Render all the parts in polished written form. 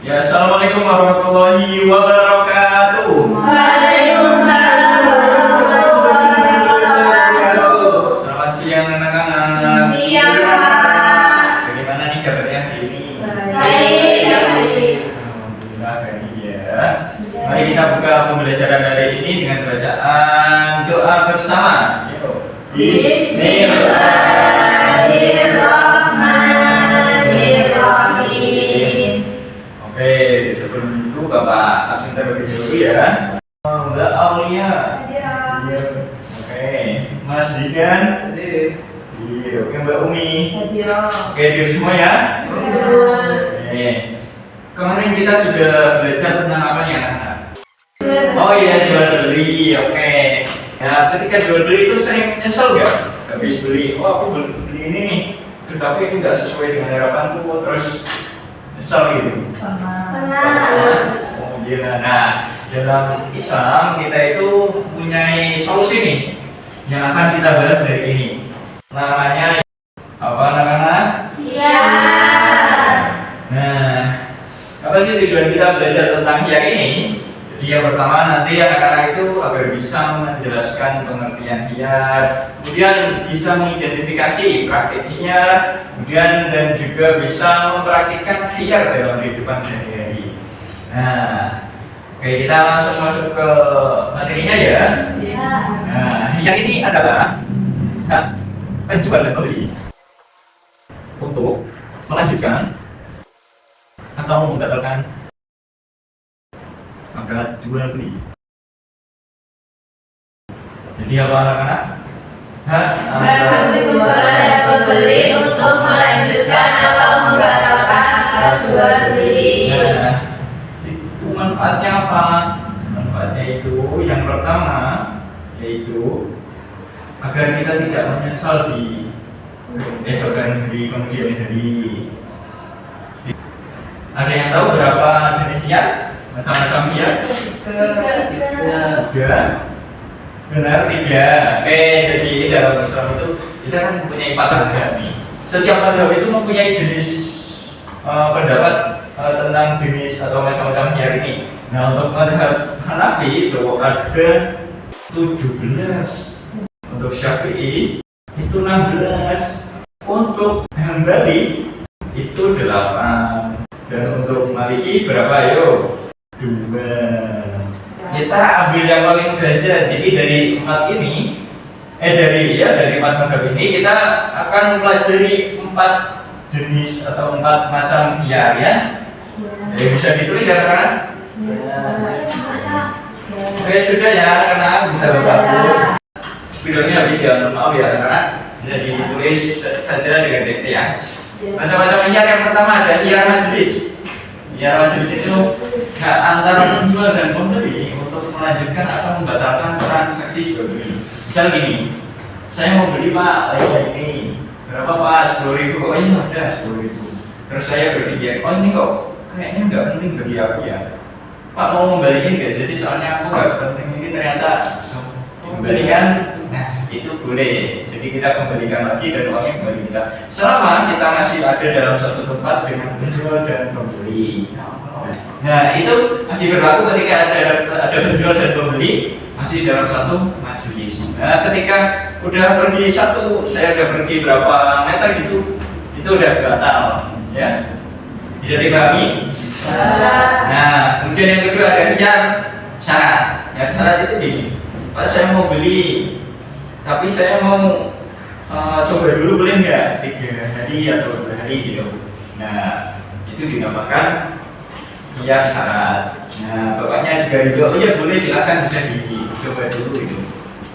Ya, assalamualaikum warahmatullahi wabarakatuh. Waalaikumsalam warahmatullahi wabarakatuh. Selamat siang anak-anak. Siang, Pak. Bagaimana nih kabarnya hari ini? Baik, baik. Alhamdulillah baik ya. Mari kita buka pembelajaran hari ini dengan bacaan doa bersama. Yuk. Bismillahirrahmanirrahim. Oke, sebelum itu Bapak absen terlebih dahulu ya. Mbak Aulia. Iya. Oke, Mas Zidan. Iya, oke Mbak Umi. Oke, diri semua ya. Oke. Kemarin kita sudah belajar tentang apa nih anak-anak? Oh iya, jual beli. Oke. Nah, ketika jual beli itu sering nyesel nggak? Habis beli, oh aku beli ini nih, tetapi itu nggak sesuai dengan harapanku, terus nyesel gitu. Oh iya. Nah, dalam Islam kita itu punya solusi nih yang akan kita bahas hari ini. Namanya apa anak-anak? Iya. Nah, apa sih tujuan kita belajar tentang hiyar ini? Jadi yang pertama nanti anak-anak itu agar bisa menjelaskan pengertian hiyar, kemudian bisa mengidentifikasi praktik hiyar, kemudian dan juga bisa mempraktikkan hiyar dalam kehidupan sehari-hari. Nah, oke kita langsung masuk ke materinya ya. Nah, hiyar ini adalah hak penjual dan pembeli untuk melanjutkan atau membatalkan akad jual beli. Jadi apa anak-anak? Hak Hak penjual dan pembeli untuk melanjutkan atau membatalkan akad jual beli. Nah, itu manfaatnya apa? Manfaatnya itu yang pertama yaitu agar kita tidak menyesal di keesokan hari kemudian hari. Ada yang tahu berapa jenis hiyar? Macam-macam hiyar? Tiga. Benar, tiga. Oke, jadi dalam Islam itu kita kan mempunyai 4 mazhab nih. Setiap mazhab itu mempunyai jenis pendapat tentang jenis atau macam-macam hiyar ini. Nah, untuk mazhab Hanafi itu ada 17. Untuk Syafi'i itu 16. Untuk Hambali itu 8. Dan untuk Maliki berapa yuk? 2. Kita ambil yang paling mudah aja. Jadi dari 4 ini dari 4 mazhab ini kita akan mempelajari 4 jenis atau 4 macam hiyar ya. Jadi bisa ditulis ya kan? Oke sudah ya anak-anak bisa berbatu. Videonya habis ya, maaf ya anak-anak. Bisa ditulis saja dengan dikte ya. Macam-macam hiyar yang pertama ada hiyar majelis. Hiyar majelis itu antara penjual dan pembeli untuk melanjutkan atau membatalkan transaksi jual beli. Misal gini, saya mau beli Pak, ini berapa Pak? 10.000. Oh iya ada 10.000. Terus saya berpikir, oh ini kok kayaknya nggak penting bagi aku ya. Pak mau membalikin nggak? Jadi soalnya aku nggak penting ini ternyata dikembalikan. Nah itu boleh. Jadi kita kembalikan lagi dan uangnya kembali kita. Selama kita masih ada dalam satu tempat dengan penjual dan pembeli. Nah itu masih berlaku ketika ada penjual dan pembeli masih dalam satu majelis. Nah ketika udah pergi saya udah pergi berapa meter gitu, itu udah batal, ya. Bisa dipahami? Nah kemudian yang kedua ada hiyar syarat. Ya syarat itu gini, Pak saya mau beli, tapi saya mau coba dulu boleh nggak 3 hari atau 2 hari gitu. Nah itu dinamakan hiyar syarat. Nah bapaknya juga oh ya boleh silakan bisa dicoba dulu itu.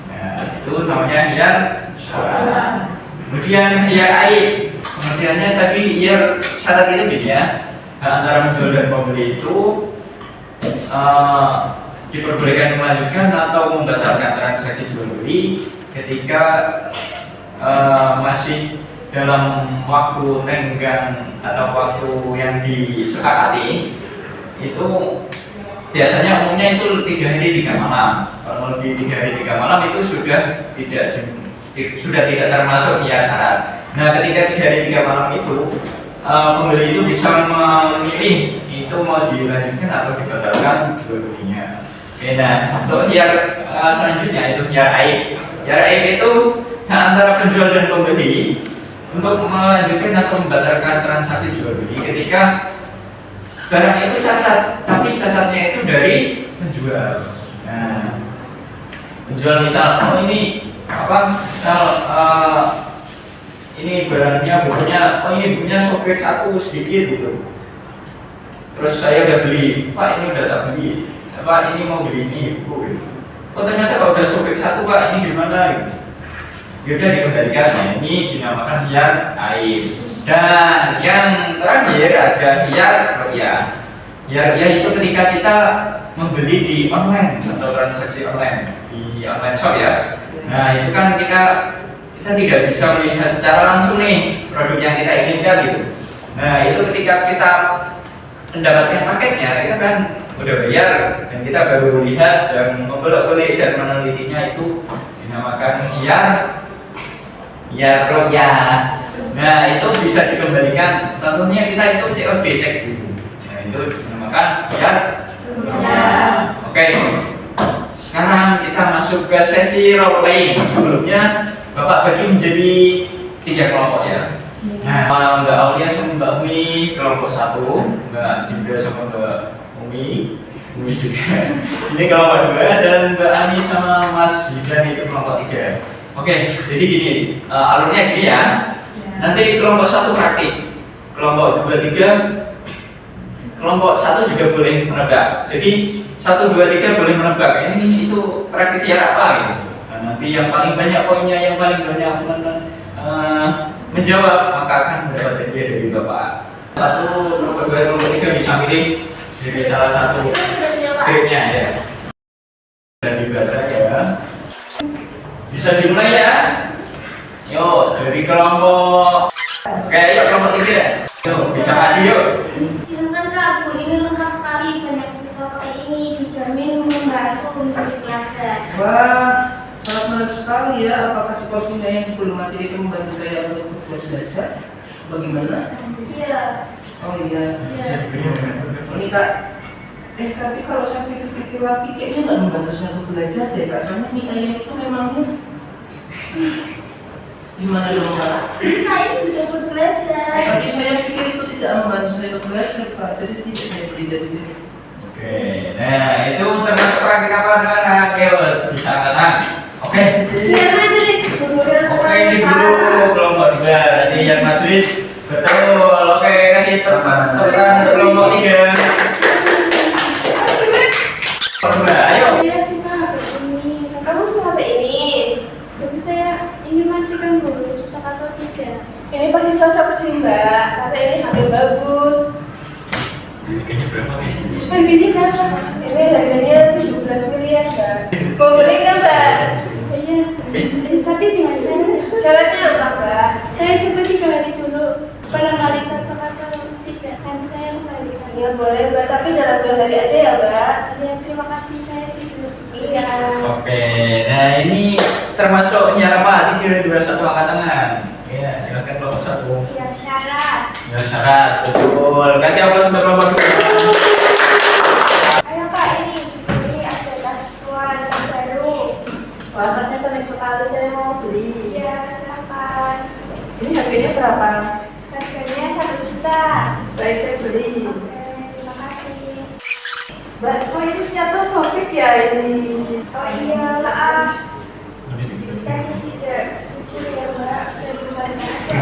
Nah itu namanya hiyar syarat. Kemudian hiyar aib, pengertiannya tadi hiyar syarat itu gini ya, antara penjual dan pembeli itu diperbolehkan melanjutkan atau membatalkan transaksi jual beli ketika masih dalam waktu tenggang atau waktu yang disepakati. Itu biasanya umumnya itu 3 hari 3 malam. Kalau lebih 3 hari 3 malam itu sudah tidak termasuk hiyar syarat. Nah ketika 3 hari 3 malam itu pembeli itu bisa memilih itu mau dilanjutkan atau dibatalkan jual belinya. Oke, nah untuk hiar selanjutnya itu hiar aib. Hiar aib itu antara penjual dan pembeli untuk melanjutkan atau membatalkan transaksi jual beli ketika barang itu cacat, tapi cacatnya itu dari penjual. Nah, penjual misal, oh ini apa? Misal ini barangnya bukunya, oh ini bukunya sobek satu sedikit gitu. Terus saya udah beli, Pak ini udah tak beli. Pak ini mau beli ini buku gitu. Oh ternyata kalau udah sobek satu Pak ini gimana gitu. Yaudah dikembalikan. Nah, ini dinamakan hiar aib. Dan yang terakhir ada hiar ru'yah. Hiar ru'yah itu ketika kita membeli di online atau transaksi online di online shop ya. Nah itu kan kita tidak bisa melihat secara langsung nih produk yang kita inginkan gitu. Nah itu ketika kita mendapatkan paketnya kita kan udah bayar dan kita baru lihat dan membolak-balik dan menelitinya, itu dinamakan hiar ru'yah. Nah itu bisa dikembalikan. Contohnya kita itu COD, cek dulu. Nah itu dinamakan hiar ru'yah. Oke, sekarang kita masuk ke sesi role playing. Sebelumnya Bapak bagi menjadi 3 kelompok ya. Nah, Mbak Aulia sama Mbak Umi kelompok 1, Mbak Dinda sama Mbak Umi juga. Ini kelompok 2 dan Mbak Ani sama Mas Zidane itu kelompok 3. Oke, jadi gini, alurnya gini ya. Nanti kelompok 1 praktik, kelompok 2, 3, kelompok 1 juga boleh menebak. Jadi 1, 2, 3 boleh menebak. Ini itu praktik hiar apa gitu. Nah, nanti yang paling banyak poinnya, yang paling banyak menjawab maka akan mendapat hadiah dari Bapak. 1, kelompok 2, kelompok 3 bisa pilih dari salah satu skripnya ya. Bisa dibaca ya. Bisa dimulai ya. Yuk dari kelompok. Oke, yuk kelompok 3. Yuk bisa maju yuk. Silakan Kak, buku ini lengkap sekali, banyak siswa ini dijamin membantu untuk belajar. Wah, sangat menarik sekali ya. Apakah situasinya yang sebelum materi itu membantu saya untuk belajar? Bagaimana? Iya. Oh iya. Ini Kak. Tapi kalau saya pikir-pikir lagi kayaknya nggak membantu saya untuk belajar deh Kak. Soalnya nih ayam itu memangnya gimana dong Kak? Saya bisa untuk belajar. Tapi saya pikir itu tidak membantu saya untuk belajar Pak. Jadi tidak saya beli jadi. Oke, nah itu termasuk praktik apa anak-anak? Ayo bisa angkat tangan. Oke. Biar majelis. Oke, ini dulu kelompok 2. Tadi yang majelis betul. Oke, kasih tekan kelompok 3. Ayo. Saya suka HP ini. Kamu suka HP ini? Tapi saya ini masih kan belum cocok atau tidak. Ini pasti cocok sih Mbak. HP ini HP bagus. Harganya berapa nih? Harganya berapa? Ini harganya 17 miliar Mbak. Mau beli nggak Mbak? Iya. Tapi dengan syarat. Syaratnya apa Mbak? Saya coba 3 hari dulu. Barangkali cocok atau tidak. Nanti saya kembalikan. Iya boleh Mbak. Tapi dalam 2 hari aja ya Mbak. Iya terima kasih saya sih. Iya. Oke, nah ini termasuk hiar apa? 3, 2, 1 angkat tangan. Ya, silakan kelompok 1. Iya syarat. Ya syarat, betul. Kasih apa sampai kelompok 2? Ayo Pak ini ada tas tua dan baru. Wah tasnya cantik sekali, saya mau beli. Iya silakan. Ini harganya berapa? Harganya 1 juta. Baik saya beli. Oke, terima kasih. Mbak, kok ini ternyata sobek ya ini? Oh iya maaf. Kita tidak jujur ya Mbak. Saya kembali aja.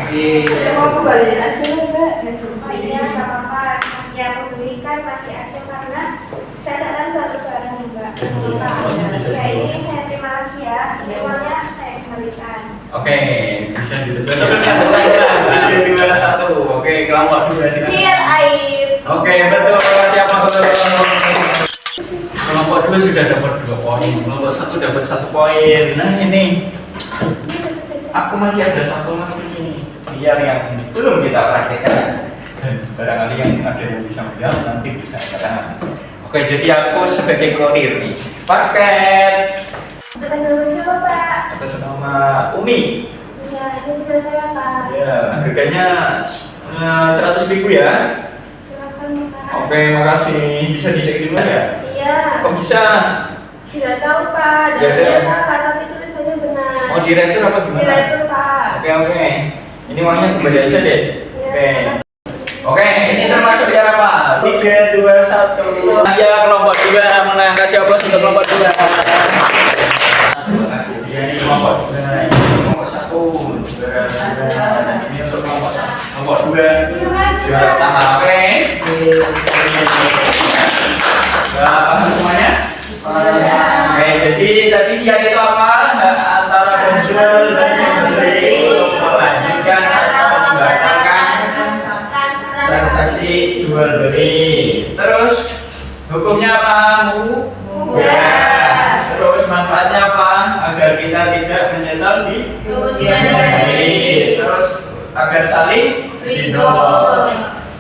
Saya mau kembali aja Mbak. Oh iya nggak apa-apa. Yang memberikan masih ada karena cacatan suatu barang Mbak. Ya ini saya terima lagi ya. Uangnya saya kembalikan. Oke, bisa ditutup. Satu lagi lah. 3, 2, 1. Oke, kelompok 2 silakan. Hiar aib. Oke, betul. Siapa saudara? Kelompok 2 sudah dapat 2 poin. Kelompok 1 dapat 1 poin. Nah ini, aku masih ada 1 lagi nih. Biar yang belum kita praktekkan. Dan barangkali yang ada yang bisa menjawab nanti bisa katakan. Oke, jadi aku sebagai kodir nih. Paket. Atas nama siapa Pak? Atas nama Umi. Ya ini sudah saya Pak. Ya, harganya 100.000 ya. Silakan Pak. Oke, makasih. Bisa dicek di mana ya? Iya. Kok bisa? Tidak tahu Pak, Ya, datanya udah. salah tapi tulisannya benar. Oh, direktur apa gimana? Direktur Pak. Oke. Ini uangnya kembali aja deh. Oke. Iya. Oke, ini termasuk ya apa? 3, 2, 1. Ya, kelompok 2 menang. Kasih aplaus untuk kelompok 2. Terima kasih. Ya, ini kelompok 2. Ini kelompok 1. Ini untuk kelompok 2. Juara pertama, oke? Paham semuanya? Oke, jadi tadi yang itu apa? Antara konsul dan pembeli untuk melanjutkan atau membatalkan transaksi jual beli. Terus hukumnya apa? Mubah. Terus manfaatnya apa? Agar kita tidak menyesal di Kemudian hari. Terus agar saling ridho.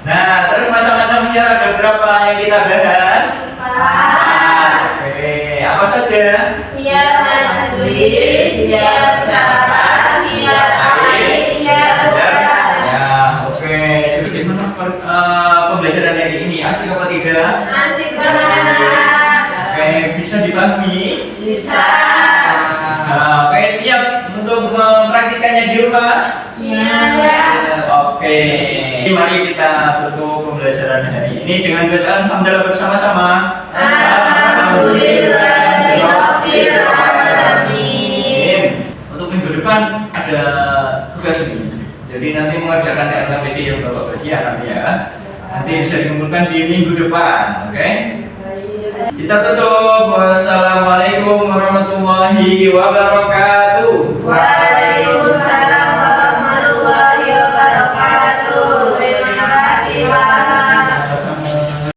Nah, terus macam-macamnya ada berapa yang kita bahas? Oke, apa saja? Biar majelis, biar syarat, biar hari, biar Ya, oke. Sudah gimana pembelajaran hari ini? Asik apa tidak? Asik banget. Oke, bisa dipahami? Bisa. Nah, oke, siap untuk mempraktikannya di rumah? Siap. Oke, mari kita tutup pembelajaran hari ini dengan bacaan hamdalah bersama-sama. Alhamdulillahirabbil alamin. Untuk minggu depan ada tugas ini. Jadi nanti mengerjakan LKPD yang Bapak bagi nanti ya. Nanti bisa dikumpulkan di minggu depan, oke? Kita tutup. Wassalamualaikum warahmatullahi wabarakatuh. Waalaikumsalam.